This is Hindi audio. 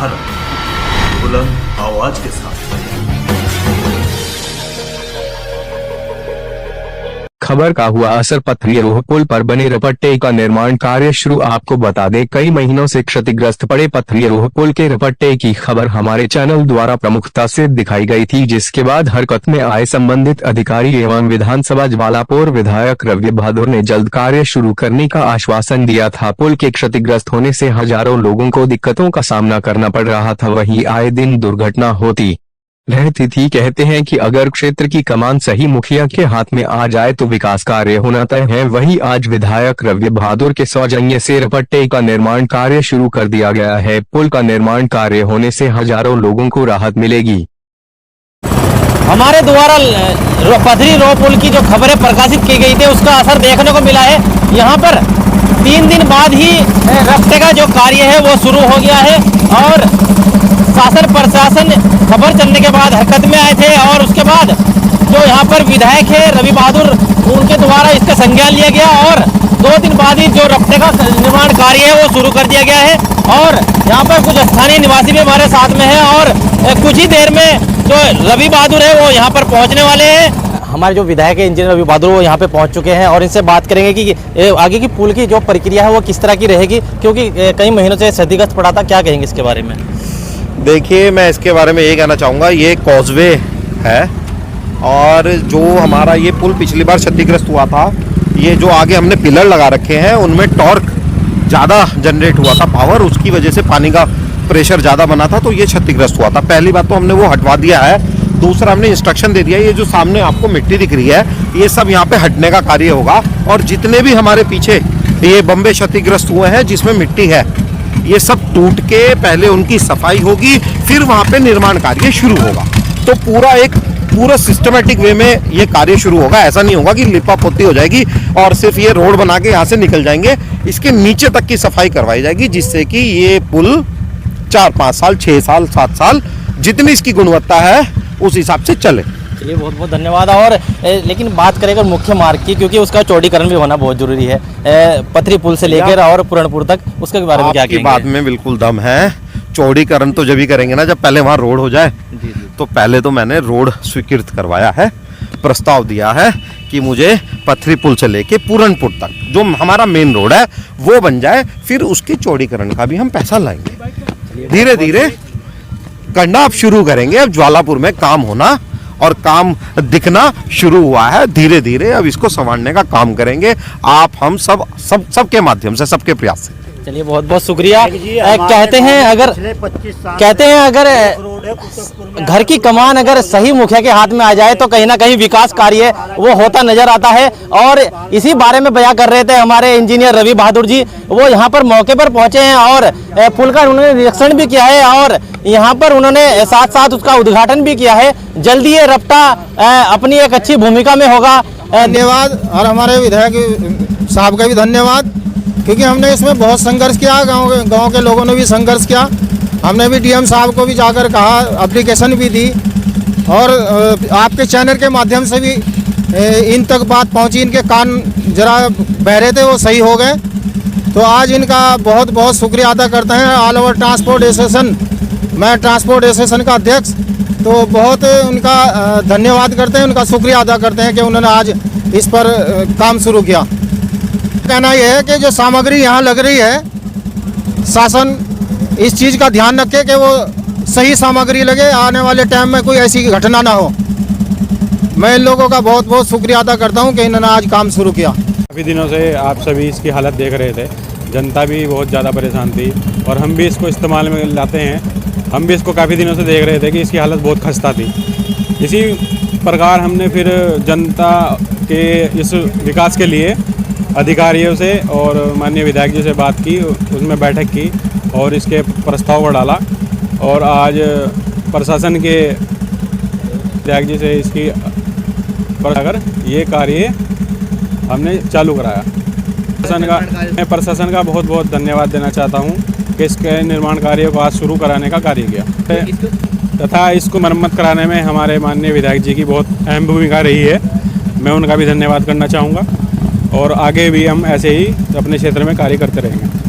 भारत बुलंद आवाज के साथ। खबर का हुआ असर, पथरी रोह पुल पर बने रपट्टे का निर्माण कार्य शुरू। आपको बता दें, कई महीनों से क्षतिग्रस्त पड़े पथरी रोह पुल के रपट्टे की खबर हमारे चैनल द्वारा प्रमुखता से दिखाई गई थी, जिसके बाद हरकत में आए संबंधित अधिकारी एवं विधानसभा ज्वालापुर विधायक रवि बहादुर ने जल्द कार्य शुरू करने का आश्वासन दिया था। पुल के क्षतिग्रस्त होने से हजारों लोगों को दिक्कतों का सामना करना पड़ रहा था, वहीं आए दिन दुर्घटना होती रहती थी। कहते हैं कि अगर क्षेत्र की कमान सही मुखिया के हाथ में आ जाए तो विकास कार्य होना तय है। वहीं आज विधायक रवि बहादुर के सौजन्य से रपट्टे का निर्माण कार्य शुरू कर दिया गया है। पुल का निर्माण कार्य होने से हजारों लोगों को राहत मिलेगी। हमारे द्वारा पथरी रोह पुल की जो खबरें प्रकाशित की गई थी उसका असर देखने को मिला है। यहाँ पर 3 दिन बाद ही रपट्टे का जो कार्य है वो शुरू हो गया है और शासन प्रशासन खबर चलने के बाद हरकत में आए थे और उसके बाद जो यहाँ पर विधायक है रवि बहादुर, उनके द्वारा इसका संज्ञान लिया गया और 2 दिन बाद ही जो रपट्टे का निर्माण कार्य है वो शुरू कर दिया गया है। और यहाँ पर कुछ स्थानीय निवासी भी हमारे साथ में है और कुछ ही देर में जो रवि बहादुर है वो यहाँ पर पहुँचने वाले हैं। हमारे जो विधायक है इंजीनियर रवि बहादुर वो यहाँ पे पहुँच चुके हैं और इनसे बात करेंगे कि आगे की पुल की जो प्रक्रिया है वो किस तरह की रहेगी, क्योंकि कई महीनों से क्षतिग्रस्त पड़ा था। क्या कहेंगे इसके बारे में? देखिए, मैं इसके बारे में ये कहना चाहूँगा, ये कॉजवे है और जो हमारा ये पुल पिछली बार क्षतिग्रस्त हुआ था, ये जो आगे हमने पिलर लगा रखे हैं उनमें टॉर्क ज़्यादा जनरेट हुआ था, पावर, उसकी वजह से पानी का प्रेशर ज़्यादा बना था तो ये क्षतिग्रस्त हुआ था। पहली बात तो हमने वो हटवा दिया है। दूसरा, हमने इंस्ट्रक्शन दे दिया, ये जो सामने आपको मिट्टी दिख रही है ये सब यहाँ पे हटने का कार्य होगा और जितने भी हमारे पीछे ये बम्बे क्षतिग्रस्त हुए हैं जिसमें मिट्टी है ये सब टूट के पहले उनकी सफाई होगी, फिर वहाँ पे निर्माण कार्य शुरू होगा। तो पूरा सिस्टमेटिक वे में ये कार्य शुरू होगा। ऐसा नहीं होगा कि लिपा पोती हो जाएगी और सिर्फ ये रोड बना के यहाँ से निकल जाएंगे। इसके नीचे तक की सफाई करवाई जाएगी जिससे कि ये पुल 4-5 साल, 6 साल, 7 साल जितनी इसकी गुणवत्ता है उस हिसाब से चले। चलिए, बहुत बहुत धन्यवाद। और लेकिन बात करें अगर मुख्य मार्ग की, क्योंकि उसका चौड़ीकरण भी होना बहुत जरूरी है, पथरी पुल से लेकर और पूरनपुर तक, उसके बारे में क्या कहेंगे? बात में बिल्कुल दम है। चौड़ीकरण तो जब ही करेंगे ना जब पहले वहाँ रोड हो जाए। तो पहले तो मैंने रोड स्वीकृत करवाया है, प्रस्ताव दिया है कि मुझे पथरी पुल से लेके पूरनपुर तक जो हमारा मेन रोड है वो बन जाए, फिर उसके चौड़ीकरण का भी हम पैसा लाएंगे। धीरे धीरे करना अब शुरू करेंगे। अब ज्वालापुर में काम होना और काम दिखना शुरू हुआ है। धीरे धीरे अब इसको संवारने का काम करेंगे, आप हम सबके माध्यम से, सबके प्रयास से। चलिए, बहुत बहुत शुक्रिया। कहते हैं अगर घर की कमान अगर सही मुखिया के हाथ में आ जाए तो कहीं ना कहीं विकास कार्य वो होता नजर आता है और इसी बारे में बयां कर रहे थे हमारे इंजीनियर रवि बहादुर जी। वो यहाँ पर मौके पर पहुंचे हैं और पुल का उन्होंने निरीक्षण भी किया है और यहाँ पर उन्होंने साथ साथ उसका उद्घाटन भी किया है। जल्दी ये रपट्टा अपनी एक अच्छी भूमिका में होगा। धन्यवाद। और हमारे विधायक साहब का भी धन्यवाद, क्योंकि हमने इसमें बहुत संघर्ष किया, गांव के लोगों ने भी संघर्ष किया। हमने भी डीएम साहब को भी जाकर कहा, एप्लीकेशन भी दी और आपके चैनल के माध्यम से भी इन तक बात पहुंची। इनके कान जरा बहरे थे वो सही हो गए। तो आज इनका बहुत बहुत शुक्रिया अदा करते हैं ऑल ओवर ट्रांसपोर्ट एसोसिएशन। मैं ट्रांसपोर्ट एसोसिएशन का अध्यक्ष, तो बहुत उनका धन्यवाद करते हैं, उनका शुक्रिया अदा करते हैं कि उन्होंने आज इस पर काम शुरू किया। कहना यह है कि जो सामग्री यहाँ लग रही है, शासन इस चीज़ का ध्यान रखे कि वो सही सामग्री लगे, आने वाले टाइम में कोई ऐसी घटना ना हो। मैं इन लोगों का बहुत बहुत शुक्रिया अदा करता हूँ कि इन्होंने आज काम शुरू किया। काफ़ी दिनों से आप सभी इसकी हालत देख रहे थे, जनता भी बहुत ज़्यादा परेशान थी और हम भी इसको इस्तेमाल में लाते हैं। हम भी इसको काफ़ी दिनों से देख रहे थे कि इसकी हालत बहुत खस्ता थी। इसी प्रकार हमने फिर जनता के इस विकास के लिए अधिकारियों से और माननीय विधायक जी से बात की, उसमें बैठक की और इसके प्रस्ताव को डाला और आज प्रशासन के विधायक जी से इसकी अगर ये कार्य हमने चालू कराया। मैं प्रशासन का बहुत बहुत धन्यवाद देना चाहता हूँ कि इसके निर्माण कार्य को आज शुरू कराने का कार्य किया तथा इसको मरम्मत कराने में हमारे माननीय विधायक जी की बहुत अहम भूमिका रही है। मैं उनका भी धन्यवाद करना चाहूँगा और आगे भी हम ऐसे ही अपने क्षेत्र में कार्य करते रहेंगे।